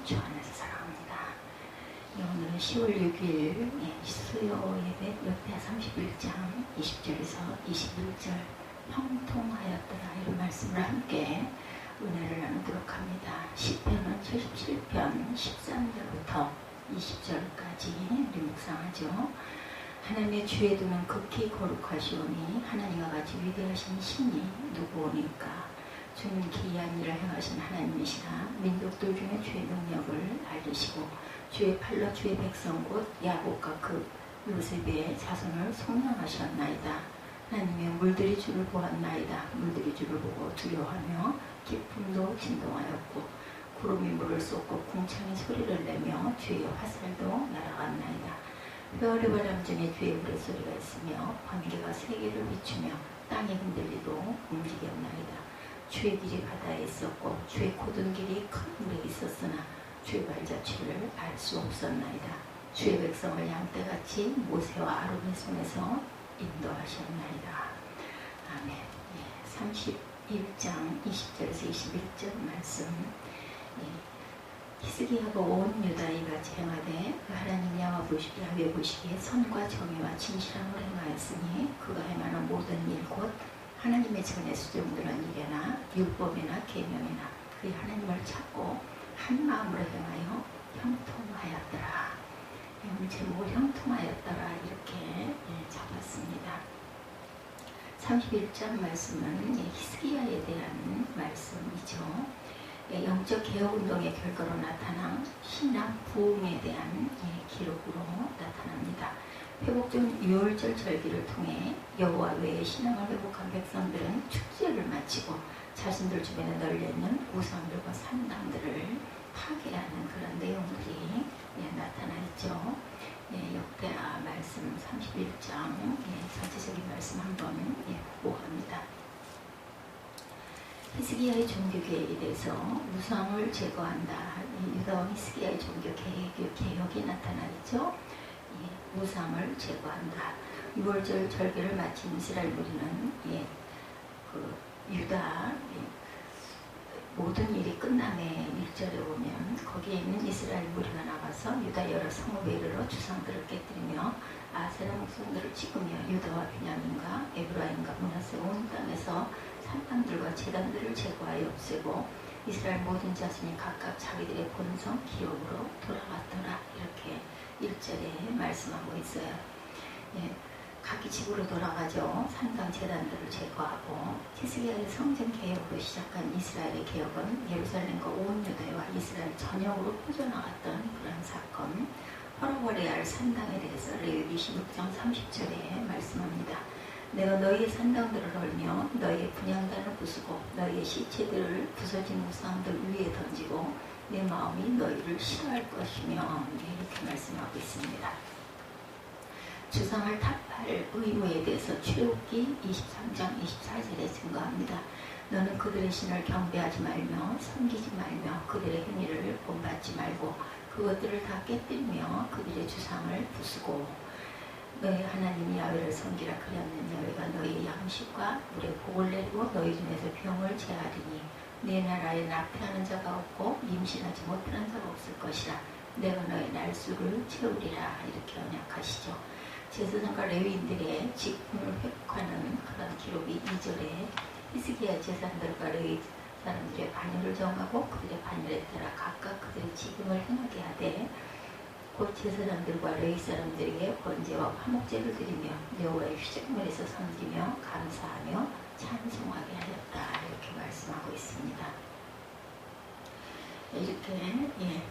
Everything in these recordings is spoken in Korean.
주 안에서 사랑합니다. 오늘은 10월 6일 수요 예배 역대하 31장 20절에서 21절 형통하였더라 이런 말씀을 함께 은혜를 나누도록 합니다. 시편은 77편 13절부터 20절까지 우리 묵상하죠. 하나님의 주에 두면 극히 거룩하시오니 하나님과 같이 위대하신 신이 누구오니까. 주는 기이한 일을 행하신 하나님이시라. 민족들 중에 주의 능력을 알리시고 주의 팔로 주의 백성 곧 야곱과 그 요셉의 자손을 속량하셨나이다. 하나님의 물들이 주를 보았나이다. 물들이 주를 보고 두려워하며 깊음도 진동하였고 구름이 물을 쏟고 궁창이 소리를 내며 주의 화살도 날아갔나이다. 벼의 바람 중에 주의 우레소리가 있으며 번개가 세계를 비추며 땅이 흔들리도 움직였나이다. 주의 길이 바다에 있었고 주의 곧은 길이 큰 물에 있었으나 주의 발자취를 알 수 없었나이다. 주의 백성을 양떼같이 모세와 아론의 손에서 인도하셨나이다. 아멘. 31장 20절에서 21절 말씀. 히스기야가 온 유다에 이같이 행하되 그 하나님 야훼 보시기에 선과 정의와 진실함을 행하였으니 그가 행하는 모든 일 곧 하나님의 전에 수종드는 일이나 율법이나 계명이나 그의 하나님을 찾고 한 마음으로 행하여 형통하였더라. 오늘 제목을 형통하였더라 이렇게 잡았습니다. 31장 말씀은 히스기야에 대한 말씀이죠. 영적 개혁운동의 결과로 나타난 신앙 부흥에 대한 기록으로 나타납니다. 회복중 6월절 절기를 통해 여호와 외에 신앙을 회복한 백성들은 축제를 마치고 자신들 주변에 널려있는 우상들과 산당들을 파괴하는 그런 내용들이 나타나 있죠. 역대하 말씀 31장 전체적인 말씀 한번 보고합니다. 히스기야의 종교 계획에 대해서 우상을 제거한다. 유다와 히스기야의 종교 개혁이 나타나 있죠. 우상을 제거한다. 6월절 절개를 마친 이스라엘 무리는 유다 모든 일이 끝남에 1절에 오면 거기에 있는 이스라엘 무리가 나가서 유다 여러 성읍에 이르러 주상들을 깨뜨리며 아세라 목성들을 찍으며 유다와 베냐민과 에브라임과 므낫세 온 땅에서 산당들과 제단들을 제거하여 없애고 이스라엘 모든 자손이 각각 자기들의 본성 기업으로 돌아갔더라. 이렇게 1절에 말씀하고 있어요. 각기 집으로 돌아가죠. 산당 제단들을 제거하고 히스기야의 성전 개혁으로 시작한 이스라엘의 개혁은 예루살렘과 온 유다와 이스라엘 전역으로 퍼져나갔던 그런 사건. 헐어버려야 할 산당에 대해서 레위기 16장 30절에 말씀합니다. 내가 너희의 산당들을 헐며 너희의 분향단을 부수고 너희의 시체들을 부서진 우상들 위에 던지고 내 마음이 너희를 싫어할 것이며 이렇게 말씀하고 있습니다. 주상을 탑할 의무에 대해서 출애굽기 23장 24절에 증거합니다. 너는 그들의 신을 경배하지 말며 섬기지 말며 그들의 행위를 본받지 말고 그것들을 다 깨뜨리며 그들의 주상을 부수고 너희 하나님 야훼를 섬기라. 그리하면 너희가 너희의 양식과 물에 복을 내리고 너희 중에서 병을 제하리니 내 나라에 낙태하는 자가 없고 임신하지 못하는 자가 없을 것이라. 내가 너희 날수를 채우리라. 이렇게 언약하시죠. 제사장과 레위인들의 직분을 회복하는 그런 기록이 2절에 히스기야 제사장들과 레위 사람들의 반열을 정하고 그들의 반열에 따라 각각 그들의 직분을 행하게 하되 곧 제사장들과 레위 사람들에게 번제와 화목제를 드리며 여호와의 휴적물에서 섬기며 감사하며 찬송하게 하였다. 이렇게 말씀하고 있습니다. 이렇게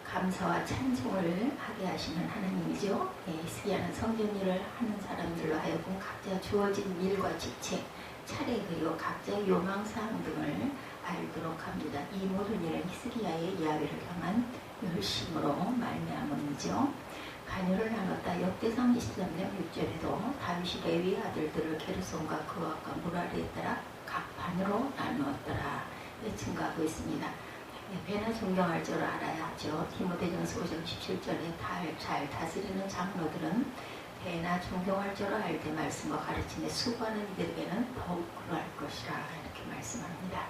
감사와 찬송을 하게 하시는 하나님이죠. 히스기야는 성전 일을 하는 사람들로 하여금 각자 주어진 일과 직책, 차례 그리고 각자의 요망사항 등을 알도록 합니다. 이 모든 일은 히스기야의 야훼를 향한 열심으로 말미암음이죠. 간요를 나눴다. 역대상 23장 6절에도 다윗이 레위 아들들을 게르손과 그와과 무라리에 따라 각 반으로 나누었더라. 증거하고 있습니다. 배나 존경할 줄 알아야 하죠. 디모데전서 5장 17절에 잘 다스리는 장로들은 배나 존경할 줄 알되 말씀과 가르침에 수고하는 이들에게는 더욱 그러할 것이라. 이렇게 말씀합니다.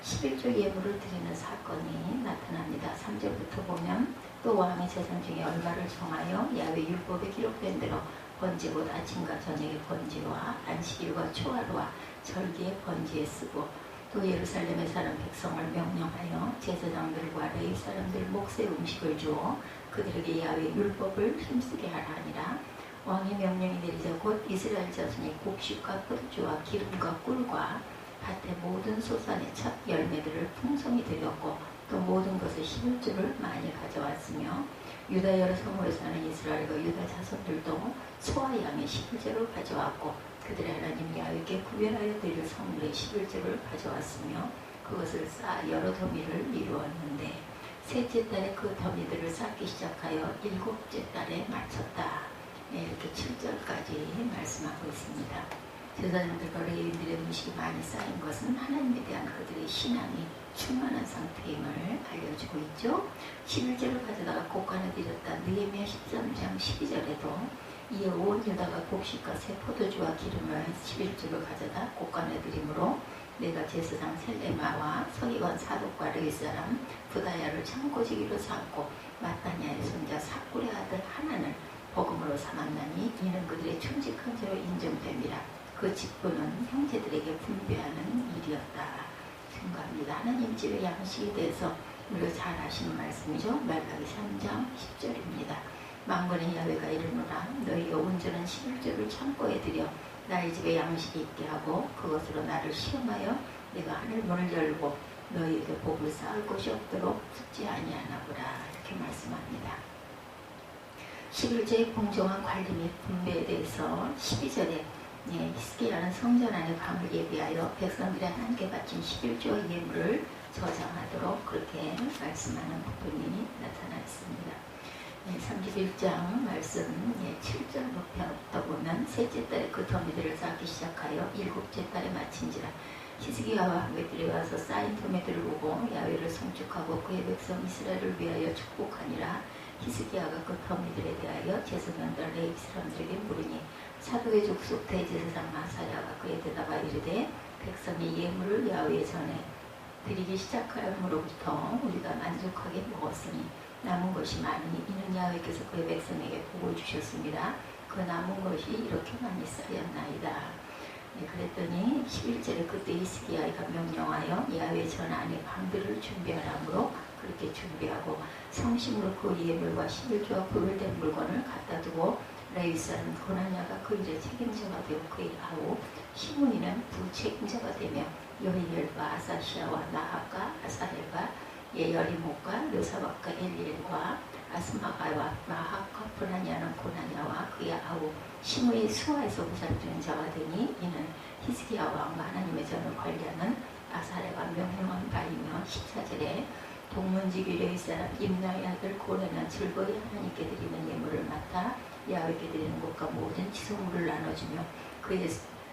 11조 예물을 드리는 사건이 나타납니다. 3절부터 보면 또 왕의 재산 중에 얼마를 정하여 야훼 율법에 기록된 대로 번제 곧 아침과 저녁의 번제와 안식일과 초하루와 절기의 번제에 쓰고 또 예루살렘에 사는 백성을 명령하여 제사장들과 레위 사람들 몫의 음식을 주어 그들에게 야훼 율법을 힘쓰게 하라 하니라. 왕의 명령이 내리자 곧 이스라엘 자손이 곡식과 포도주와 기름과 꿀과 밭의 모든 소산의 첫 열매들을 풍성히 드렸고 또 모든 것을 11조를 많이 가져왔으며 유다 여러 성으로 사는 이스라엘과 유다 자손들도 소와 양의 11조를 가져왔고 그들의 하나님 야훼께 구별하여 드릴 성물의 11조를 가져왔으며 그것을 쌓아 여러 더미를 이루었는데 셋째 달에 그 더미들을 쌓기 시작하여 일곱째 달에 마쳤다. 네, 이렇게 7절까지 말씀하고 있습니다. 제사장들과 레위인들의 음식이 많이 쌓인 것은 하나님에 대한 그들의 신앙이 충만한 상태임을 알려주고 있죠. 11절을 가져다가 곡간에 드렸다. 느헤미야 13장 12절에도 이에 온 유다가 곡식과 새 포도주와 기름을 11조를 가져다 곡간에 드림으로 내가 제사장 셀레마와 서기관 사독과 레위 사람 부다야를 창고지기로 삼고 마따니아의 손자 사꿀의 아들 하나는 복음으로 삼았나니 이는 그들의 충직한 죄로 인정됨이라. 그 직분은 형제들에게 분배하는 일이었다. 생각합니다. 하나님 집의 양식에 대해서 우리가 잘 아시는 말씀이죠. 말라기 3장 10절입니다. 만군의 야훼가 이르노라 너희가 온전한 11조를 창고에 들여 나의 집에 양식이 있게 하고 그것으로 나를 시험하여 내가 하늘 문을 열고 너희에게 복을 쌓을 곳이 없도록 숙지 아니하나보라. 이렇게 말씀합니다. 11조의 공정한 관리 및 분배에 대해서 12절에 히스기야는 성전 안의 감을 예비하여 백성들의 하나님께 바친 11조 예물을 저장하도록 그렇게 말씀하는 부분이 나타나 있습니다. 31장 말씀 7절부터 보면 셋째 달에 그 더미들을 쌓기 시작하여 일곱째 달에 마친지라. 히스기야와 함께들이 와서 쌓인 더미들을 보고 야훼를 송축하고 그의 백성 이스라엘을 위하여 축복하니라. 히스기야가 그 더미들에 대하여 제사장들 레위 사람들에게 물으니 사도의 족속 대제사장 마사야가 그에 대답하 이르되 백성이 예물을 야훼 전에 드리기 시작함으로부터 우리가 만족하게 먹었으니 남은 것이 많으니 이는 야훼께서 그의 백성에게 복을 주셨습니다. 그 남은 것이 이렇게 많이 쌓였나이다. 그랬더니 11절에 그때 히스기야가 명령하여 야훼 전 안에 방들을 준비하라므로 그렇게 준비하고 성심으로 그 예물과 11조와 구별된 물건을 갖다 두고 레위 사람 고나냐가 그 일의 책임자가 되고 그의 아우 시므이는 부책임자가 되며 여히엘과 아사시아와 나합과 아사헬과 예여리목과 르사박과 엘리엘과 아스마가와 마합과 브나냐는 고나냐와 그의 아우 시므이 수아에서 보살피는 자가 되니 이는 히스기야 왕과 하나님의 전을 관리하는 아사레가 명령한 바이며 14절에 동문지기 레위 사람 임나의 아들 고레는 즐거이 하나님께 드리는 예물을 맡아 야훼께 드리는 것과 모든 지성물을 나눠주며 그의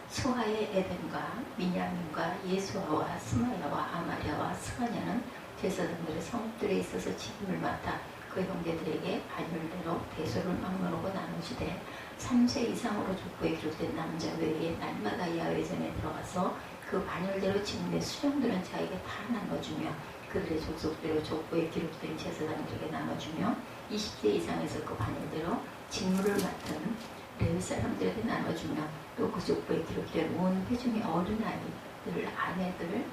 수하의 에덴과 미냐민과 예수아와 스마야와 아마랴와 스가냐는 제사장들의 성읍들에 있어서 직임을 맡아 그 형제들에게 반열대로 대소를 막론하고 나누시되 3세 이상으로 족보에 기록된 남자 외에 날마다 야훼 전에 들어가서 그 반열대로 직무에 수령되는 자에게 다 나눠주며 그들의 족속대로 족보에 기록된 제사장들에게 나눠주며 20세 이상에서 그 반열대로 직무를 맡은 레위 사람들에게 나눠주며 또 그 족보에 기록된 온 회중의 어린아이들, 아내들,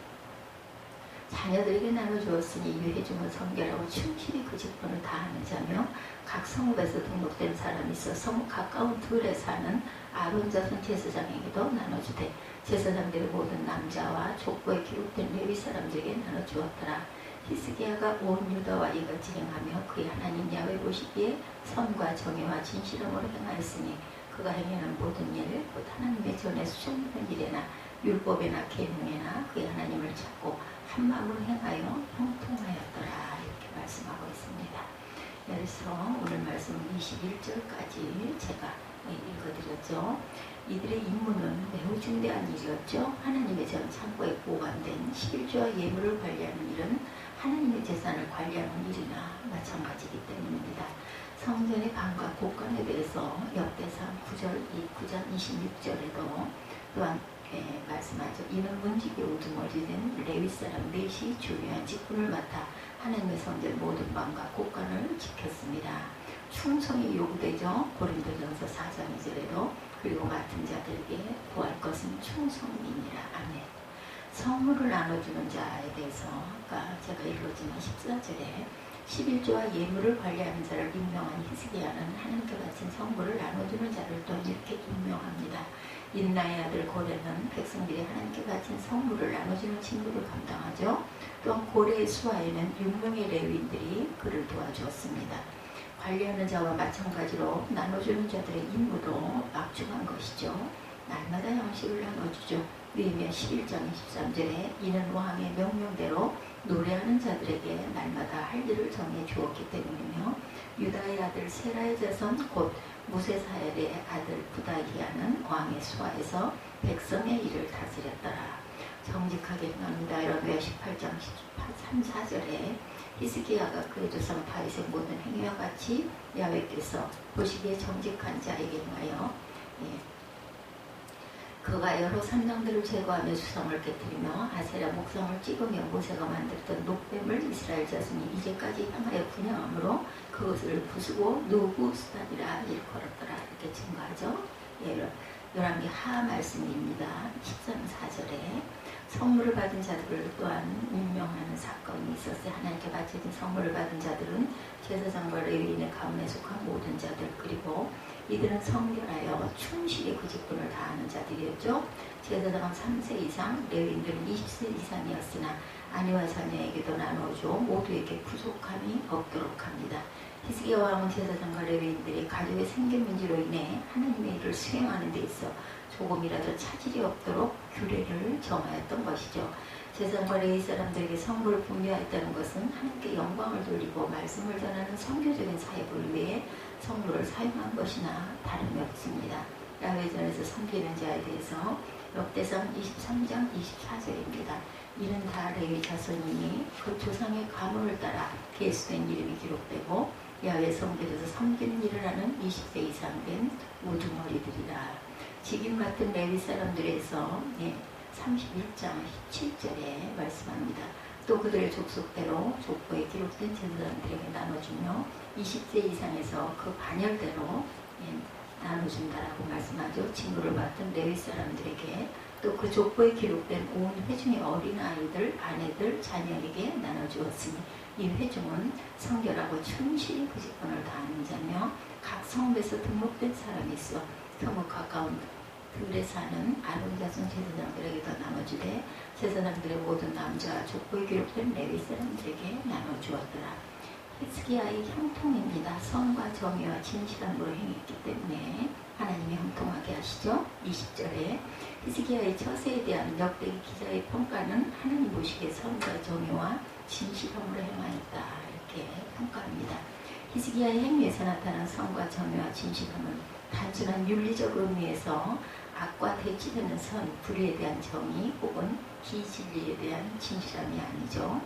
자녀들에게 나눠주었으니 이 회중은 성결하고 충실히 그 직분을 다하는 자며 각 성읍에서 등록된 사람이 있어 성읍 가까운 들에 사는 아론 자손 제사장에게도 나눠주되 제사장들의 모든 남자와 족보에 기록된 레위 사람들에게 나눠주었더라. 히스기야가 온 유다와 이같이 행하며 그의 하나님 야훼 보시기에 선과 정의와 진실함으로 행하였으니 그가 행하는 모든 일, 곧 하나님의 전에 수정되는 일에나 율법에나 계명에나 그의 하나님을 찾고 한 마음으로 행하여 형통하였더라. 이렇게 말씀하고 있습니다. 그래서 오늘 말씀 21절까지 제가 읽어드렸죠. 이들의 임무는 매우 중대한 일이었죠. 하나님의 전 창고에 보관된 11조와 예물을 관리하는 일은 하나님의 재산을 관리하는 일이나 마찬가지이기 때문입니다. 성전의 방과 곳간에 대해서 역대상 9장 26절에도 또한 말씀하죠. 이는 문지기 우두머리 된 레위 레위 사람 넷이 중요한 직분을 맡아 하나님의 성전 모든 방과 곳간을 지켰습니다. 충성이 요구되죠. 고린도전서 4장 2절에도 그리고 맡은 자들에게 구할 것은 충성이니라. 아멘. 성물을 나눠주는 자에 대해서 아까 제가 읽었지만 14절에 11조와 예물을 관리하는 자를 임명한 히스기야는 하나님께 바친 성물을 나눠주는 자를 또 이렇게 임명합니다. 인나의 아들 고레는 백성들이 하나님께 바친 성물을 나눠주는 직무를 감당하죠. 또한 고레의 수하에는 6명의 레위인들이 그를 도와주었습니다. 관리하는 자와 마찬가지로 나눠주는 자들의 임무도 막중한 것이죠. 날마다 양식을 나눠주죠. 느헤미야 11장 23절에 이는 왕의 명령대로 노래하는 자들에게 날마다 할 일을 정해 주었기 때문이며 유다의 아들 세라의 자손 곧 무세사엘의 아들 부다히야는 왕의 수하에서 백성의 일을 다스렸더라. 정직하게 행합니다. 여러분 18장 3, 4절에 히스기야가 그의 조상 다윗의 모든 행위와 같이 야훼께서 보시기에 정직한 자에게 행하여 그가 여러 산당들을 제거하며 수성을 깨뜨리며 아세라 목성을 찍으며 모세가 만들던 녹뱀을 이스라엘 자손이 이제까지 향하여 분양함으로 그것을 부수고 누구스단이라 일컬었더라. 이렇게 증거하죠. 열왕기 하 말씀입니다. 13, 4절에 선물을 받은 자들을 또한 임명하는 사건이 있었어요. 하나님께 바쳐진 선물을 받은 자들은 제사장과 레위인의 가문에 속한 모든 자들, 그리고 이들은 성결하여 충실히 그 직분을 다하는 자들이었죠. 제사장은 3세 이상, 레위인들은 20세 이상이었으나 아내와 자녀에게도 나눠줘 모두에게 부족함이 없도록 합니다. 히스기야 왕은 제사장과 레위인들이 가족의 생계 문제로 인해 하나님의 일을 수행하는 데 있어 조금이라도 차질이 없도록 규례를 정하였던 것이죠. 제사장과 레위 사람들에게 성물을 분배하였다는 것은 하나님께 영광을 돌리고 말씀을 전하는 선교적인 사역을 위해 성물을 사용한 것이나 다름이 없습니다. 야훼전에서 섬기는 자에 대해서 역대상 23장 24절입니다. 이는 다 레위 자손이니 그 조상의 가문을 따라 계수된 이름이 기록되고 야훼 성전에서 섬기는 일을 하는 20세 이상 된 우두머리들이라. 직임 같은 레위 사람들에서 31장 17절에 말씀합니다. 또 그들의 족속대로 족보에 기록된 제사장들에게 나눠주며 20세 이상에서 그 반열대로 나눠준다라고 말씀하죠. 직무를 맡은 레위 사람들에게 또 그 족보에 기록된 온 회중의 어린아이들, 아내들, 자녀에게 나눠주었으니 이 회중은 성결하고 충실히 그 직분을 다하는 자며 각 성읍에서 등록된 사람이 있어 서뭇 가까운 들에 사는 아론 자손 제사장들에게도 나눠주되 제사장들의 모든 남자 족보에 기록된 레위 사람들에게 나눠주었더라. 히스기야의 형통입니다. 선과 정의와 진실함으로 행했기 때문에 하나님이 형통하게 하시죠. 20절에 히스기야의 처세에 대한 역대기 기자의 평가는 하나님 보시기에 선과 정의와 진실함으로 행하였다. 이렇게 평가합니다. 히스기야의 행위에서 나타난 선과 정의와 진실함은 단순한 윤리적 의미에서 악과 대치되는 선, 불의에 대한 정의 혹은 비진리에 대한 진실함이 아니죠.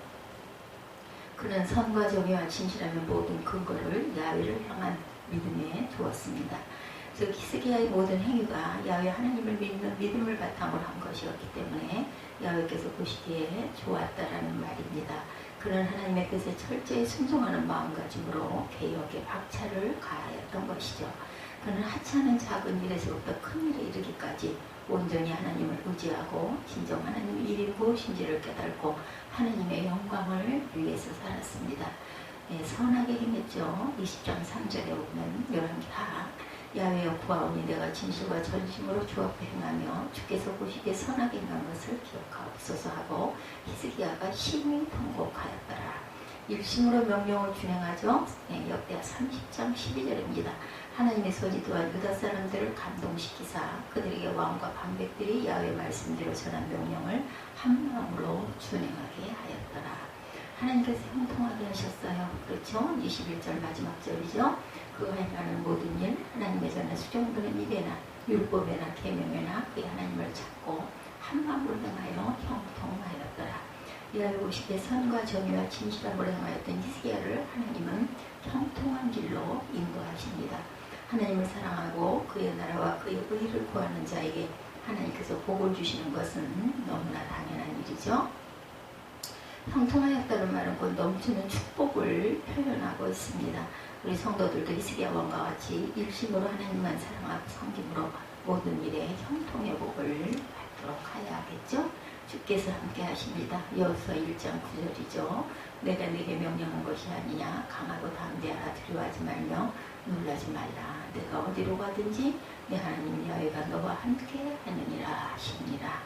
그는 선과 정의와 진실함의 모든 근거를 야훼를 향한 믿음에 두었습니다. 즉 히스기야의 모든 행위가 야훼 하나님을 믿는 믿음을 바탕으로 한 것이었기 때문에 야훼께서 보시기에 좋았다라는 말입니다. 그는 하나님의 뜻에 철저히 순종하는 마음가짐으로 개혁에 박차를 가하였던 것이죠. 그는 하찮은 작은 일에서부터 큰 일에 이르기까지 온전히 하나님을 의지하고 진정 하나님의 일이 무엇인지를 깨닫고 하나님의 영광을 위해서 살았습니다. 선하게 행했죠. 20장 3절에 보면 열왕기 하 야훼여 구하오니 내가 진실과 전심으로 주앞에 행하며 주께서 보시기에 선하게 행한 것을 기억하옵소서 하고 히스기야가 심히 통곡하였더라. 일심으로 명령을 준행하죠. 역대하 30장 12절입니다. 하나님의 손이 또한 유다 사람들을 감동시키사 그들에게 왕과 방백들이 야훼 말씀대로 전한 명령을 한 마음으로 준행하게 하였더라. 하나님께서 형통하게 하셨어요. 그렇죠? 21절 마지막 절이죠. 그가 행하는 모든 일 하나님의 전에 수정되는 일에나 율법에나 계명에나 그의 하나님을 찾고 한 마음으로 행하여 형통하였더라. 야훼 보시기에 선과 정의와 진실함으로 행하였던 히스기야를 하나님은 형통한 길로 인도하십니다. 하나님을 사랑하고 그의 나라와 그의 의를 구하는 자에게 하나님께서 복을 주시는 것은 너무나 당연한 일이죠. 형통하였다는 말은 곧 넘치는 축복을 표현하고 있습니다. 우리 성도들도 히스기야 왕과 같이 일심으로 하나님만 사랑하고 섬김으로 모든 일에 형통의 복을 받도록 하여야겠죠. 주께서 함께 하십니다. 여호수아 1장 9절이죠. 내가 네게 명령한 것이 아니냐. 강하고 담대하라. 두려워하지 말며 놀라지 말라. 내가 어디로 가든지 내 하나님 여호와가 너와 함께 하느니라 하시니라.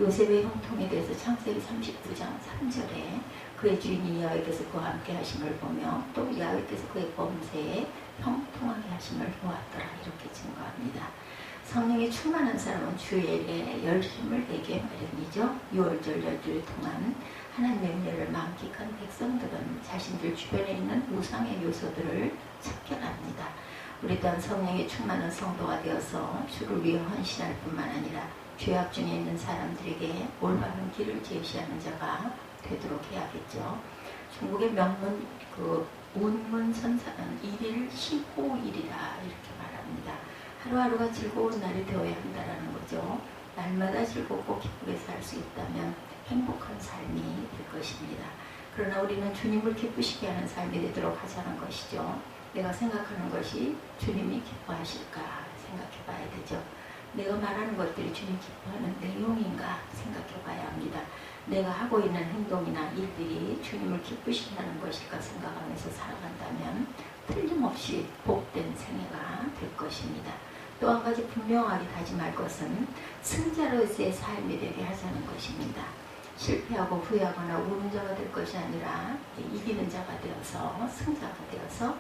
요셉의 형통에 대해서 창세기 39장 3절에 그의 주인이 여호와께서 그와 함께 하심을 보며 또 여호와께서 그의 범세에 형통하게 하심을 보았더라. 이렇게 증거합니다. 성령이 충만한 사람은 주의 일에 열심을 내게 마련이죠. 6월절 연주를 통한 하나님의 은혜를 만끽한 백성들은 자신들 주변에 있는 우상의 요소들을 척결합니다. 우리 또한 성령이 충만한 성도가 되어서 주를 위해 헌신할 뿐만 아니라 죄악 중에 있는 사람들에게 올바른 길을 제시하는 자가 되도록 해야겠죠. 중국의 명문 운문선사는 1일 15일이라 이렇게 말합니다. 하루하루가 즐거운 날이 되어야 한다는 거죠. 날마다 즐겁고 기쁘게 살 수 있다면 행복한 삶이 될 것입니다. 그러나 우리는 주님을 기쁘시게 하는 삶이 되도록 하자는 것이죠. 내가 생각하는 것이 주님이 기뻐하실까 생각해 봐야 되죠. 내가 말하는 것들이 주님 기뻐하는 내용인가 생각해 봐야 합니다. 내가 하고 있는 행동이나 일들이 주님을 기쁘시게 하는 것일까 생각하면서 살아간다면 틀림없이 복된 생애가 될 것입니다. 또 한 가지 분명하게 다짐할 것은 승자로서의 삶이 되게 하자는 것입니다. 실패하고 후회하거나 우는 자가 될 것이 아니라 이기는 자가 되어서 승자가 되어서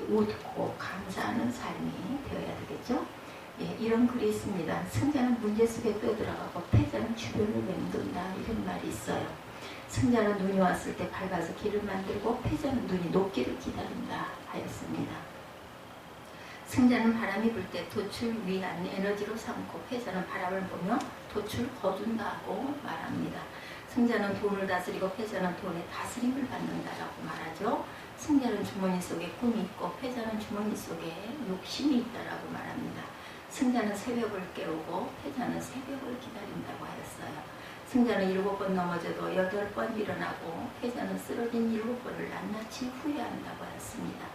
웃고 감사하는 삶이 되어야 되겠죠. 이런 글이 있습니다. 승자는 문제 속에 떠들어가고 패자는 주변을 맴돈다. 이런 말이 있어요. 승자는 눈이 왔을 때 밝아서 길을 만들고 패자는 눈이 녹기를 기다린다 하였습니다. 승자는 바람이 불 때 돛을 위한 에너지로 삼고 패자는 바람을 보며 돛을 거둔다고 말합니다. 승자는 돈을 다스리고 패자는 돈의 다스림을 받는다라고 말하죠. 승자는 주머니 속에 꿈이 있고 패자는 주머니 속에 욕심이 있다라고 말합니다. 승자는 새벽을 깨우고 패자는 새벽을 기다린다고 하였어요. 승자는 7번 넘어져도 8번 일어나고 패자는 쓰러진 7번을 낱낱이 후회한다고 하였습니다.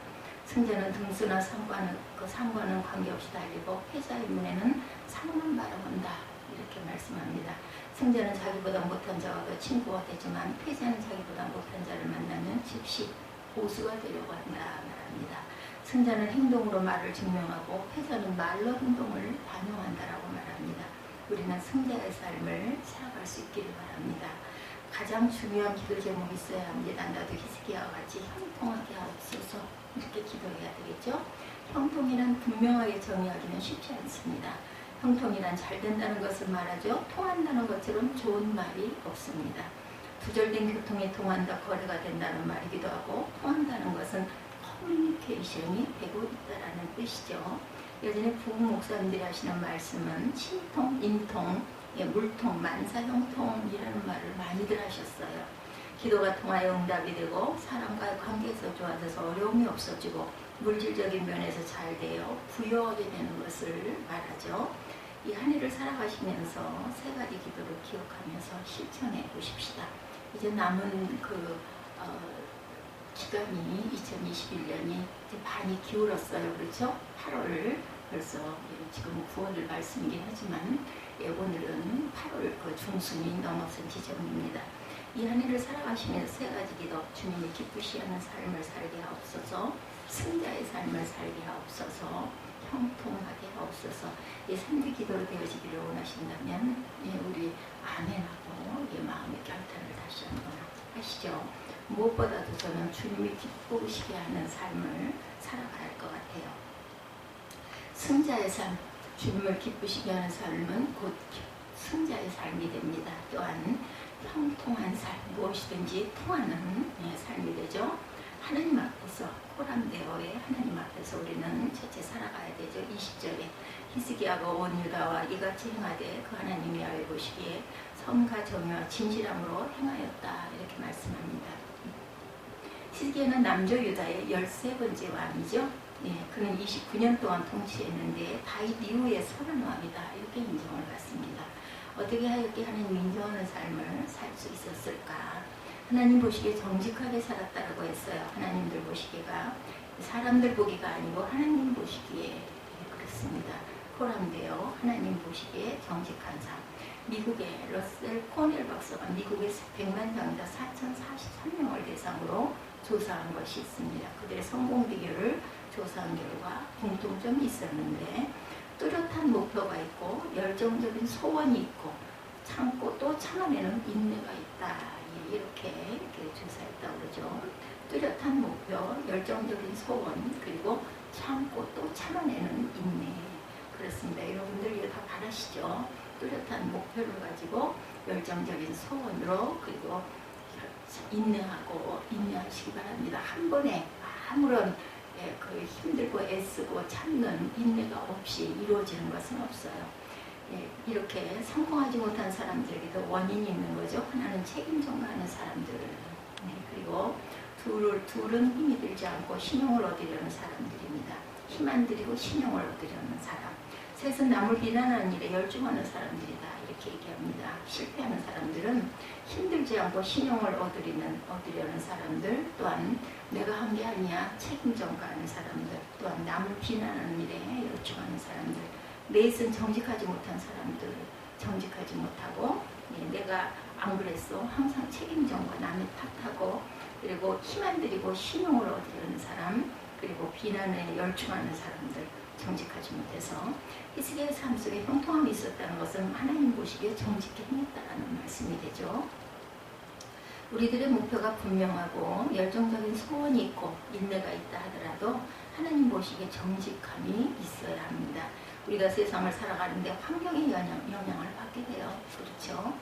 승자는 등수나 상과는 관계없이 달리고 패자의 눈에는 상만 바라본다. 이렇게 말씀합니다. 승자는 자기보다 못한 자와 더 친구가 되지만 패자는 자기보다 못한 자를 만나면 즉시 보수가 되려고 한다 말합니다. 승자는 행동으로 말을 증명하고 패자는 말로 행동을 반영한다라고 말합니다. 우리는 승자의 삶을 살아갈 수 있기를 바랍니다. 가장 중요한 기도 제목이 있어야 합니다. 나도 히스기야와 같이 형통하게 하옵소서 이렇게 기도해야 되겠죠. 형통이란 분명하게 정의하기는 쉽지 않습니다. 형통이란 잘 된다는 것을 말하죠. 통한다는 것처럼 좋은 말이 없습니다. 두절된 교통이 통한다, 거래가 된다는 말이기도 하고 통한다는 것은 커뮤니케이션이 되고 있다는 뜻이죠. 예전에 부흥 목사님들이 하시는 말씀은 신통, 인통, 물통, 만사형통이라는 말을 많이들 하셨어요. 기도가 통하여 응답이 되고 사람과의 관계에서 좋아져서 어려움이 없어지고 물질적인 면에서 잘 되어 부유하게 되는 것을 말하죠. 이 한 해를 살아가시면서 세 가지 기도를 기억하면서 실천해 보십시다. 이제 남은 기간이 2021년이 이제 많이 기울었어요. 그렇죠? 8월 벌써 지금 9월을 말씀이긴 하지만 오늘은 8월 중순이 넘어선 지점입니다. 이 한 해를 살아가시면서 세 가지 기도, 주님이 기쁘시하는 삶을 살게 하옵소서, 승자의 삶을 살게 하옵소서, 형통하게 하옵소서. 이 3대 기도로 되어지기를 원하신다면 우리 아멘하고 마음의 결단을 다시 한번 하시죠. 무엇보다도 저는 주님이 기쁘시게 하는 삶을 살아가야 할 것 같아요. 승자의 삶, 주님을 기쁘시게 하는 삶은 곧 승자의 삶이 됩니다. 또한 형통한 삶, 무엇이든지 통하는 삶이 되죠. 하나님 앞에서 호람되어의 하나님 앞에서 우리는 첫째 살아가야 되죠. 20절에 히스기야가 온 유다와 이같이 행하되 그 하나님이 여호와 보시기에 선과 정의와 진실함으로 행하였다. 이렇게 말씀합니다. 히스기야는 남조 유다의 13번째 왕이죠. 그는 29년 동안 통치했는데 다윗 이후에 선한 왕이다. 이렇게 인정을 받습니다. 어떻게 하였기에 하나님 인정하는 삶을 살 수 있었을까? 하나님 보시기에 정직하게 살았다라고 했어요. 하나님들 보시기가 사람들 보기가 아니고 하나님 보시기에 그렇습니다. 코람데요. 하나님 보시기에 정직한 삶. 미국의 러셀 코넬 박사가 미국의 100만 장자 4,043명을 대상으로 조사한 것이 있습니다. 그들의 성공 비결을 조사한 결과 공통점이 있었는데 뚜렷한 목표가 있고 열정적인 소원이 있고 참고 또 참아내는 인내가 있다. 이렇게 조사했다고 그러죠. 뚜렷한 목표, 열정적인 소원, 그리고 참고 또 참아내는 인내. 그렇습니다. 여러분들 이거 다 바라시죠? 뚜렷한 목표를 가지고 열정적인 소원으로 그리고 인내하고 인내하시기 바랍니다. 한 번에 아무런 그 힘들고 애쓰고 참는 인내가 없이 이루어지는 것은 없어요. 이렇게 성공하지 못한 사람들에게도 원인이 있는 거죠. 하나는 책임 전가하는 사람들. 그리고 둘은 힘이 들지 않고 신용을 얻으려는 사람들입니다. 힘 안 들이고 신용을 얻으려는 사람. 셋은 남을 비난하는 일에 열중하는 사람들이다. 이렇게 얘기합니다. 실패하는 사람들은 힘들지 않고 신용을 얻으려는 사람들, 또한 내가 한 게 아니야 책임 전가하는 사람들, 또한 남을 비난하는 일에 열중하는 사람들. 넷은 정직하지 못한 사람들, 정직하지 못하고 내가 안 그랬어 항상 책임 전가 남의 탓하고 그리고 힘 안 들이고 신용을 얻으려는 사람, 그리고 비난에 열중하는 사람들, 정직하지 못해서 히스기야의 삶 속에 형통함이 있었다는 것은 하나님 보시기에 정직히 행했다는 말씀이 되죠. 우리들의 목표가 분명하고 열정적인 소원이 있고 인내가 있다 하더라도 하나님 보시기에 정직함이 있어야 합니다. 우리가 세상을 살아가는데 환경의 영향을 받게 돼요. 그렇죠?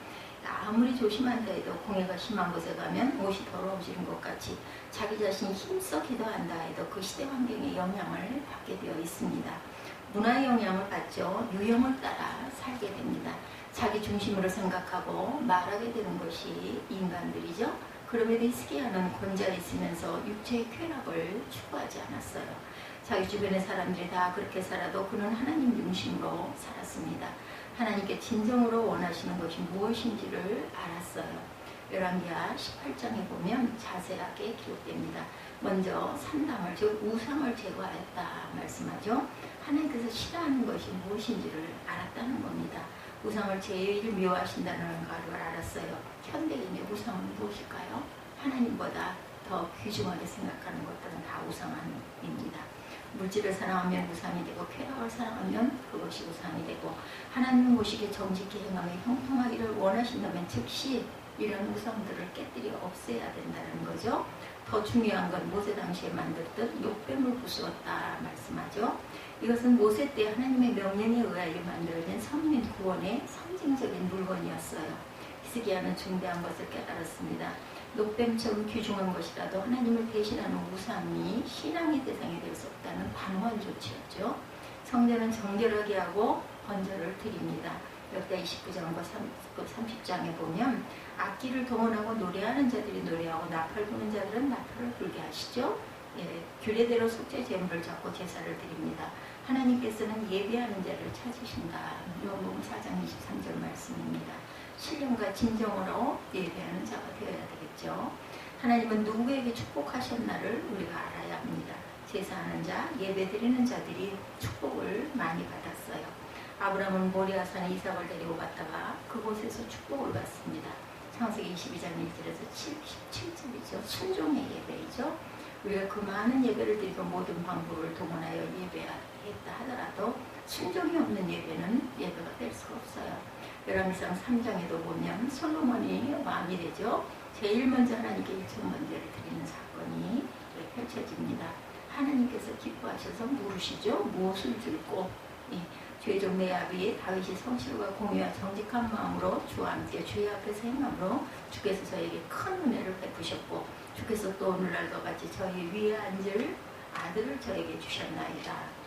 아무리 조심한다 해도 공해가 심한 곳에 가면 옷이 더러워지는 것 같이 자기 자신이 힘써 기도한다 해도 그 시대 환경의 영향을 받게 되어 있습니다. 문화의 영향을 받죠. 유형을 따라 살게 됩니다. 자기 중심으로 생각하고 말하게 되는 것이 인간들이죠. 그럼에도 히스기야는 권좌에 있으면서 육체의 쾌락을 추구하지 않았어요. 자기 주변의 사람들이 다 그렇게 살아도 그는 하나님 중심으로 살았습니다. 하나님께 진정으로 원하시는 것이 무엇인지를 알았어요. 열왕기하 18장에 보면 자세하게 기록됩니다. 먼저 산당을, 즉 우상을 제거하였다 말씀하죠. 하나님께서 싫어하는 것이 무엇인지를 알았다는 겁니다. 우상을 제일 미워하신다는 걸 알았어요. 현대인의 우상은 무엇일까요? 하나님보다 더 귀중하게 생각하는 것들은 다 우상입니다. 물질을 사랑하면 우상이 되고 쾌락을 사랑하면 그것이 우상이 되고 하나님 보시기에 정직히 행하며 형통하기를 원하신다면 즉시 이런 우상들을 깨뜨려 없애야 된다는 거죠. 더 중요한 건 모세 당시에 만들었던 욥뱀을 부수었다 말씀하죠. 이것은 모세 때 하나님의 명령에 의하여 만들어진 선민 구원의 상징적인 물건이었어요. 히스기야는 중대한 것을 깨달았습니다. 욥뱀처럼 귀중한 것이라도 하나님을 배신하는 우상이 신앙의 대상이 될 수 없다는 단호한 조치였죠. 성전은 정결하게 하고 번제를 드립니다. 역대 29장과 30장에 보면 악기를 동원하고 노래하는 자들이 노래하고 나팔 부는 자들은 나팔을 불게 하시죠. 규례대로 속죄 제물을 잡고 제사를 드립니다. 하나님께서는 예배하는 자를 찾으신다. 요한복음 4장 23절 말씀입니다. 신령과 진정으로 예배하는 자가 되어야 되겠죠. 하나님은 누구에게 축복하셨나를 우리가 알아야 합니다. 제사하는 자, 예배드리는 자들이 축복을 많이 받았어요. 아브라함은 모리아산에 이삭을 데리고 갔다가 그곳에서 축복을 받습니다. 창세기 22장 1절에서 77절이죠. 순종의 예배이죠. 우리가 그 많은 예배를 드리고 모든 방법을 동원하여 예배했다 하더라도 순종이 없는 예배는 예배가 될 수가 없어요. 열왕기상 3장에도 보면 솔로몬이 왕이 되죠. 제일 먼저 하나님께 일천번제를 드리는 사건이 펼쳐집니다. 하나님께서 기뻐하셔서 물으시죠. 무엇을 줄고 죄종 레압이 다윗이 성실과 공의와 정직한 마음으로 주와 함께 주의 앞에서 행함으로 주께서 저에게 큰 은혜를 베푸셨고 주께서 또 오늘날과 같이 저희 위에 앉을 아들을 저에게 주셨나이다.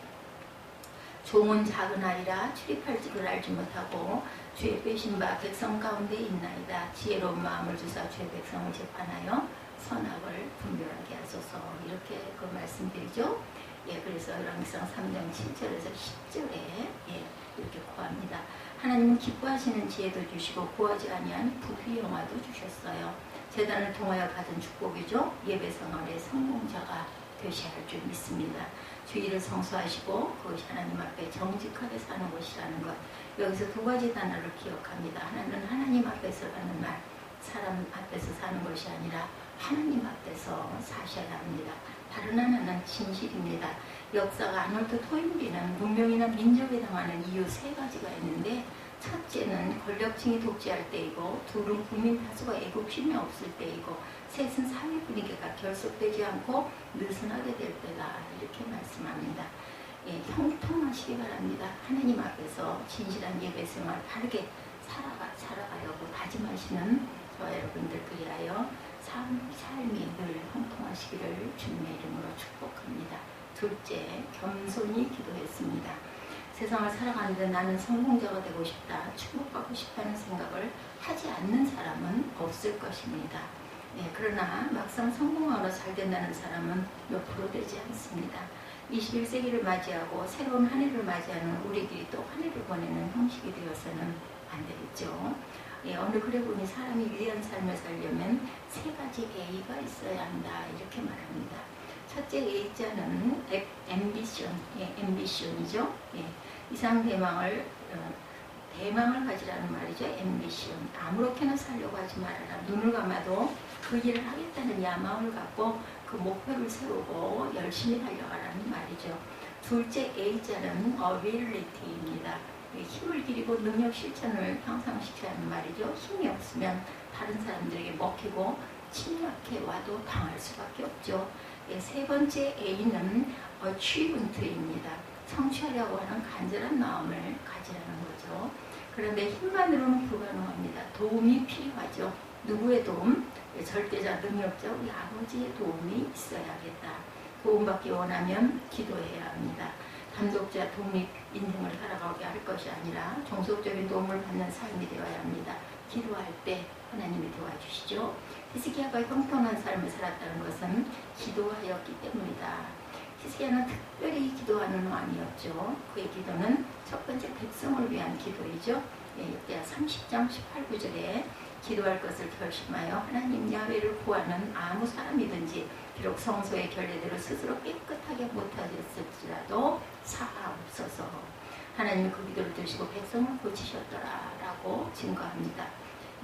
종은 작은 아이라 출입할 집을 알지 못하고 주의 빼신 바 백성 가운데 있나이다. 지혜로운 마음을 주사 주의 백성을 재판하여 선악을 분별하게 하소서. 이렇게 그 말씀드리죠. 그래서 열왕기상 3장 7절에서 10절에 이렇게 구합니다. 하나님은 기뻐하시는 지혜도 주시고 구하지 아니한 부귀 영화도 주셨어요. 재단을 통하여 받은 축복이죠. 예배 생활의 성공자가 되셔야 할 줄 믿습니다. 주의를 성수하시고 그것이 하나님 앞에 정직하게 사는 것이라는 것. 여기서 두 가지 단어를 기억합니다. 하나는 하나님 앞에서 하는 말, 사람 앞에서 사는 것이 아니라 하나님 앞에서 사셔야 합니다. 다른 하나는 진실입니다. 역사가 아놀드 토인비는 문명이나 민족에 당하는 이유 세 가지가 있는데, 첫째는 권력층이 독재할 때이고, 둘은 국민 다수가 애국심이 없을 때이고, 셋은 사회 분위기가 결속되지 않고 느슨하게 될 때다. 이렇게 말씀합니다. 예, 형통하시기 바랍니다. 하나님 앞에서 진실한 예배 생활 바르게 살아가려고 다짐하시는 저와 여러분들을 위하여 삶이 늘 형통하시기를 주님의 이름으로 축복합니다. 둘째, 겸손히 기도했습니다. 세상을 살아가는데 나는 성공자가 되고 싶다, 축복받고 싶다는 생각을 하지 않는 사람은 없을 것입니다. 네, 그러나 막상 성공하러 잘 된다는 사람은 몇 프로 되지 않습니다. 21세기를 맞이하고 새로운 한 해를 맞이하는 우리들이 또 한 해를 보내는 형식이 되어서는 안 되겠죠. 예, 어느 글에 보니 사람이 위대한 삶을 살려면 세 가지 A가 있어야 한다, 이렇게 말합니다. 첫째 A자는 앰비션이죠. 예, 이상 대망을 가지라는 말이죠. 앰비션. 아무렇게나 살려고 하지 말아라. 눈을 감아도 그 일을 하겠다는 야망을 갖고 그 목표를 세우고 열심히 달려가라는 말이죠. 둘째 A자는 ability입니다. 힘을 기리고 능력 실천을 향상시켜야 하는 말이죠. 힘이 없으면 다른 사람들에게 먹히고 침략해 와도 당할 수밖에 없죠. 세 번째 A는 achievement입니다. 성취하려고 하는 간절한 마음을 가지라는 거죠. 그런데 힘만으로는 불가능합니다. 도움이 필요하죠. 누구의 도움? 절대자, 능력자, 우리 아버지의 도움이 있어야겠다. 도움받기 원하면 기도해야 합니다. 감독자 독립 인생을 살아가게 할 것이 아니라 종속적인 도움을 받는 삶이 되어야 합니다. 기도할 때 하나님이 도와주시죠. 히스기야가 형통한 삶을 살았다는 것은 기도하였기 때문이다. 히스기야는 특별히 기도하는 왕이었죠. 그의 기도는 첫 번째 백성을 위한 기도이죠. 이때 30장 18, 9절에 기도할 것을 결심하여 하나님 야훼를 구하는 아무 사람이든지 비록 성소의 결례대로 스스로 깨끗하게 못하였을지라도 사하옵소서. 하나님이 그 기도를 들으시고 백성을 고치셨더라 라고 증거합니다.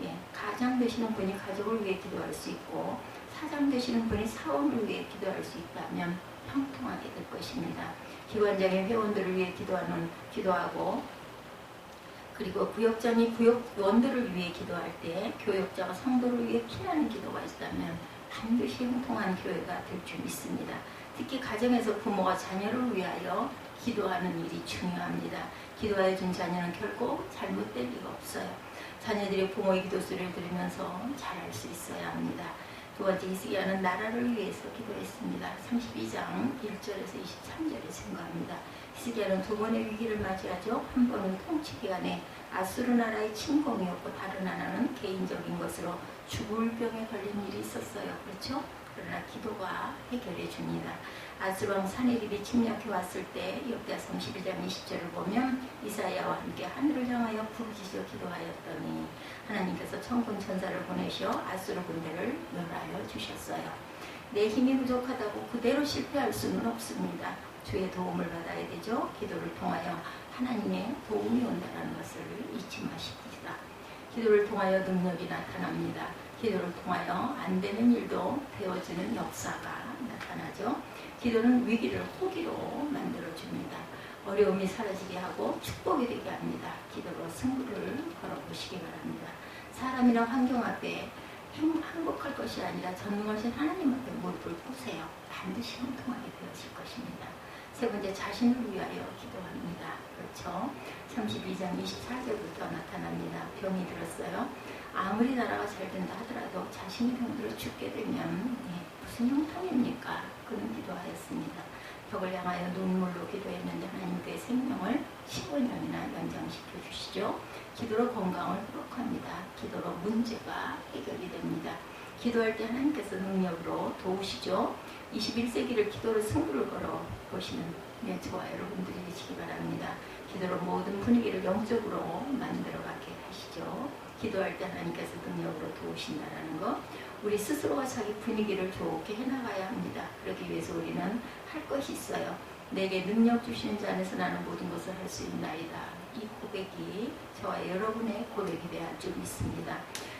예, 가장 되시는 분이 가족을 위해 기도할 수 있고 사장 되시는 분이 사원을 위해 기도할 수 있다면 형통하게 될 것입니다. 기관장의 회원들을 위해 기도하고 그리고 구역장이 구역원들을 위해 기도할 때 교역자가 성도를 위해 피하는 기도가 있다면 반드시 형통한 교회가 될 줄 믿습니다. 특히 가정에서 부모가 자녀를 위하여 기도하는 일이 중요합니다. 기도하여 준 자녀는 결코 잘못될 리가 없어요. 자녀들이 부모의 기도 소리를 들으면서 잘할 수 있어야 합니다. 두 번째, 히스기야는 나라를 위해서 기도했습니다. 32장 1절에서 23절에 증거합니다. 히스기야는 두 번의 위기를 맞이하죠. 한 번은 통치 기간에 아수르 나라의 침공이었고 다른 하나는 개인적인 것으로 죽을 병에 걸린 일이 있었어요. 그렇죠? 그러나 기도가 해결해 줍니다. 아수르왕 사네립이 침략해 왔을 때 역대하 31장 20절을 보면 이사야와 함께 하늘을 향하여 부르짖어 기도하였더니 하나님께서 천군 천사를 보내셔 아수르 군대를 멸하여 주셨어요. 내 힘이 부족하다고 그대로 실패할 수는 없습니다. 주의 도움을 받아야 되죠. 기도를 통하여 하나님의 도움이 온다는 것을 잊지 마십시다. 기도를 통하여 능력이 나타납니다. 기도를 통하여 안 되는 일도 되어지는 역사가 나타나죠. 기도는 위기를 호기로 만들어줍니다. 어려움이 사라지게 하고 축복이 되게 합니다. 기도로 승부를 걸어보시기 바랍니다. 사람이나 환경 앞에 행복할 것이 아니라 전능하신 하나님 앞에 무릎을 꿇으세요. 반드시 형통하게 되어질 것입니다. 세 번째, 자신을 위하여 기도합니다. 그렇죠? 32장 24절부터 나타납니다. 병이 들었어요. 아무리 나라가 잘 된다 하더라도 자신이 병들어 죽게 되면 무슨 형통입니까? 그는 기도하였습니다. 벽을 향하여 눈물로 기도했는데 하나님 그의 생명을 15년이나 연장시켜 주시죠. 기도로 건강을 회복합니다. 기도로 문제가 해결이 됩니다. 기도할 때 하나님께서 능력으로 도우시죠. 21세기를 기도로 승부를 걸어 보시는 저와 여러분들이 되시기 바랍니다. 기도로 모든 분위기를 영적으로 만들어가게 하시죠. 기도할 때 하나님께서 능력으로 도우신다는 것. 우리 스스로가 자기 분위기를 좋게 해나가야 합니다. 그러기 위해서 우리는 할 것이 있어요. 내게 능력 주시는 자 안에서 나는 모든 것을 할 수 있나이다. 이 고백이 저와 여러분의 고백이 되어야 줄 믿습니다.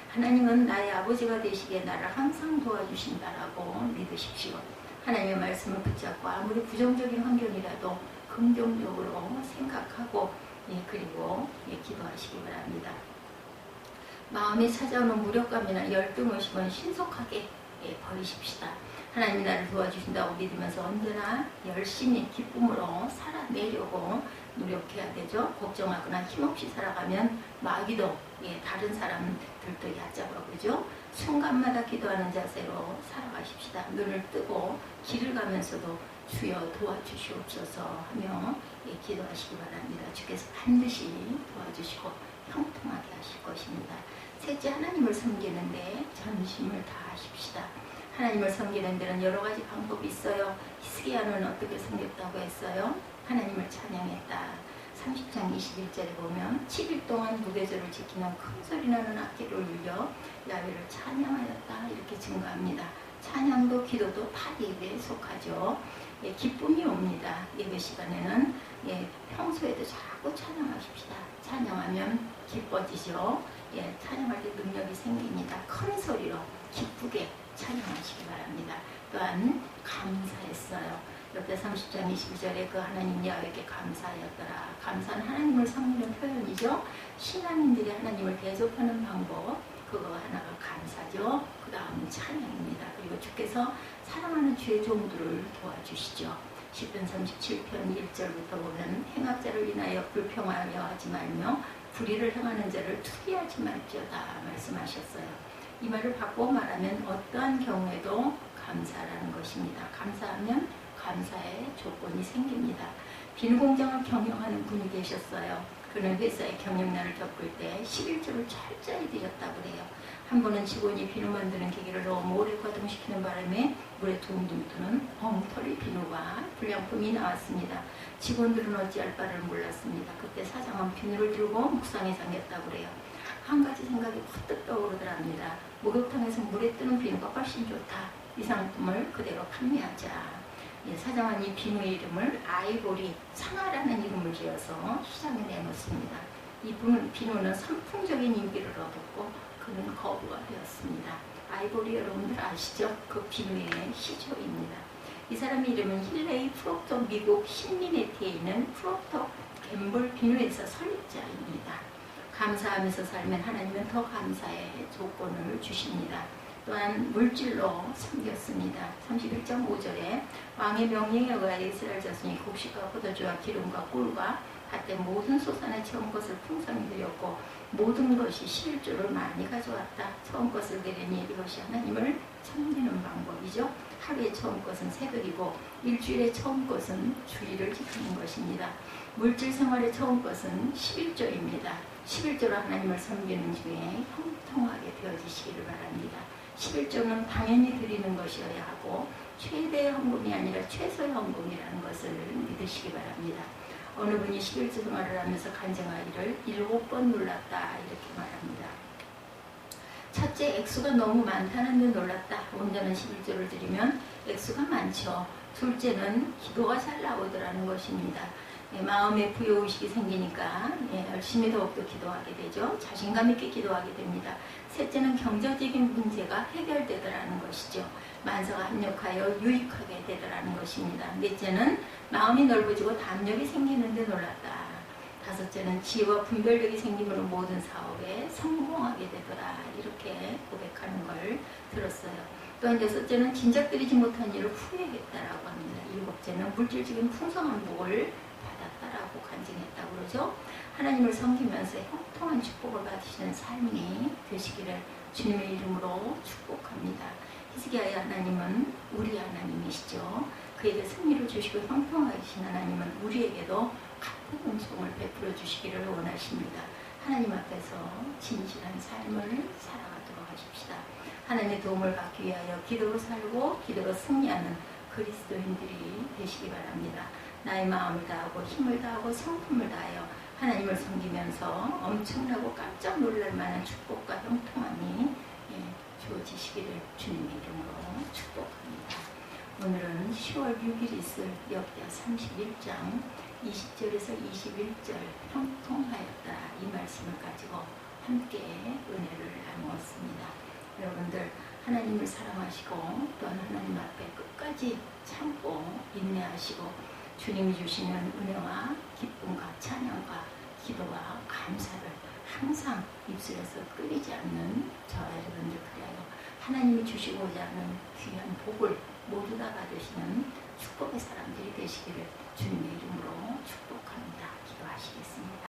하나님은 나의 아버지가 되시기에 나를 항상 도와주신다라고 믿으십시오. 하나님의 말씀을 붙잡고 아무리 부정적인 환경이라도 긍정적으로 생각하고 그리고 기도하시기 바랍니다. 마음에 찾아오는 무력감이나 열등 의식은 신속하게 버리십시다. 하나님이 나를 도와주신다고 믿으면서 언제나 열심히 기쁨으로 살아내려고 노력해야 되죠. 걱정하거나 힘없이 살아가면 마귀도 다른 사람들도 얕잡아 보죠. 순간마다 기도하는 자세로 살아가십시다. 눈을 뜨고 길을 가면서도 주여 도와주시옵소서 하며 기도하시기 바랍니다. 주께서 반드시 도와주시고 형통하게 하실 것입니다. 셋째, 하나님을 섬기는데 전심을 다하십시다. 하나님을 섬기는 데는 여러 가지 방법이 있어요. 히스기야는 어떻게 섬겼다고 했어요? 하나님을 찬양했다. 30장 21절에 보면 7일 동안 무대절을 지키는 큰 소리 나는 악기를 울려 야훼를 찬양하였다 이렇게 증거합니다. 찬양도 기도도 파리에 속하죠. 기쁨이 옵니다. 예배 시간에는 평소에도 자꾸 찬양하십시다. 찬양하면 기뻐지죠. 찬양할 때 능력이 생깁니다. 큰 소리로 기쁘게 찬양하시기 바랍니다. 또한 감사했어요. 옆에 30장 22절에 그 하나님 야훼에게 감사하였더라. 감사는 하나님을 섬기는 표현이죠. 신앙인들이 하나님을 대접하는 방법 그거 하나가 감사죠. 그 다음은 찬양입니다. 그리고 주께서 사랑하는 주의 종들을 도와주시죠. 10편 37편 1절부터 보면 행악자를 인하여 불평하여 하지 말며 불의를 행하는 자를 투기하지 말지어다 말씀하셨어요. 이 말을 바꿔 말하면 어떠한 경우에도 감사라는 것입니다. 감사하면 감사의 조건이 생깁니다. 비누 공장을 경영하는 분이 계셨어요. 그는 회사의 경영난을 겪을 때 11조를 철저히 드렸다고 그래요. 한 번은 직원이 비누 만드는 기계를 너무 오래 가동시키는 바람에 물에 둥둥 뜨는 엉터리 비누가 불량품이 나왔습니다. 직원들은 어찌할 바를 몰랐습니다. 그때 사장은 비누를 들고 묵상에 잠겼다고 그래요. 한 가지 생각이 퍼뜩 떠오르더랍니다. 목욕탕에서 물에 뜨는 비누가 훨씬 좋다. 이 상품을 그대로 판매하자. 사장은 이 비누의 이름을 아이보리 상아라는 이름을 지어서 시장에 내놓습니다. 이 비누는 선풍적인 인기를 얻었고 그는 거부가 되었습니다. 아이보리 여러분들 아시죠? 그 비누의 시조입니다. 이 사람의 이름은 힐레이 프록터 미국 신미네티에 있는 프록터 갬블 비누에서 설립자입니다. 감사하면서 살면 하나님은 더 감사의 조건을 주십니다. 또한 물질로 섬겼습니다. 31장 5절에 왕의 명령에 의하여 이스라엘 자손이 곡식과 포도주와 기름과 꿀과 밭의 모든 소산에 처음 것을 풍성히 드렸고 모든 것이 11조를 많이 가져왔다. 처음 것을 드리니 이것이 하나님을 섬기는 방법이죠. 하루의 처음 것은 새벽이고 일주일의 처음 것은 주일을 지키는 것입니다. 물질 생활의 처음 것은 11조입니다. 11조로 하나님을 섬기는 주에 형통하게 되어지시기를 바랍니다. 11조는 당연히 드리는 것이어야 하고 최대의 헌금이 아니라 최소의 헌금이라는 것을 믿으시기 바랍니다. 어느 분이 11조 생활을 하면서 간증하기를 7번 놀랐다 이렇게 말합니다. 첫째, 액수가 너무 많다는 데 놀랐다. 온전한 11조를 드리면 액수가 많죠. 둘째는 기도가 잘 나오더라는 것입니다. 마음에 부여의식이 생기니까 열심히 더욱더 기도하게 되죠. 자신감 있게 기도하게 됩니다. 셋째는 경제적인 문제가 해결되더라는 것이죠. 만사가 합력하여 유익하게 되더라는 것입니다. 넷째는 마음이 넓어지고 담력이 생기는데 놀랐다. 다섯째는 지혜와 분별력이 생기면 모든 사업에 성공하게 되더라. 이렇게 고백하는 걸 들었어요. 또한 여섯째는 진작 드리지 못한 일을 후회했다라고 합니다. 일곱째는 물질적인 풍성한 복을 받았다라고 간증했다고 그러죠. 하나님을 섬기면서 형통한 축복을 받으시는 삶이 되시기를 주님의 이름으로 축복합니다. 히스기야의 하나님은 우리 하나님이시죠. 그에게 승리를 주시고 형통하신 하나님은 우리에게도 같은 은총을 베풀어 주시기를 원하십니다. 하나님 앞에서 진실한 삶을 살아가도록 하십시다. 하나님의 도움을 받기 위하여 기도로 살고 기도로 승리하는 그리스도인들이 되시기 바랍니다. 나의 마음을 다하고 힘을 다하고 성품을 다하여 하나님을 섬기면서 엄청나고 깜짝 놀랄 만한 축복과 형통함이 주어지시기를 주님의 이름으로 축복합니다. 오늘은 10월 6일 있을 역대하 31장 20절에서 21절 형통하였다 이 말씀을 가지고 함께 은혜를 나누었습니다. 여러분들 하나님을 사랑하시고 또한 하나님 앞에 끝까지 참고 인내하시고 주님이 주시는 은혜와 기쁨과 찬양과 기도와 감사를 항상 입술에서 끊이지 않는 저와 여러분들 그리하여 하나님이 주시고자 하는 귀한 복을 모두 다 받으시는 축복의 사람들이 되시기를 주님의 이름으로 축복합니다. 기도하시겠습니다.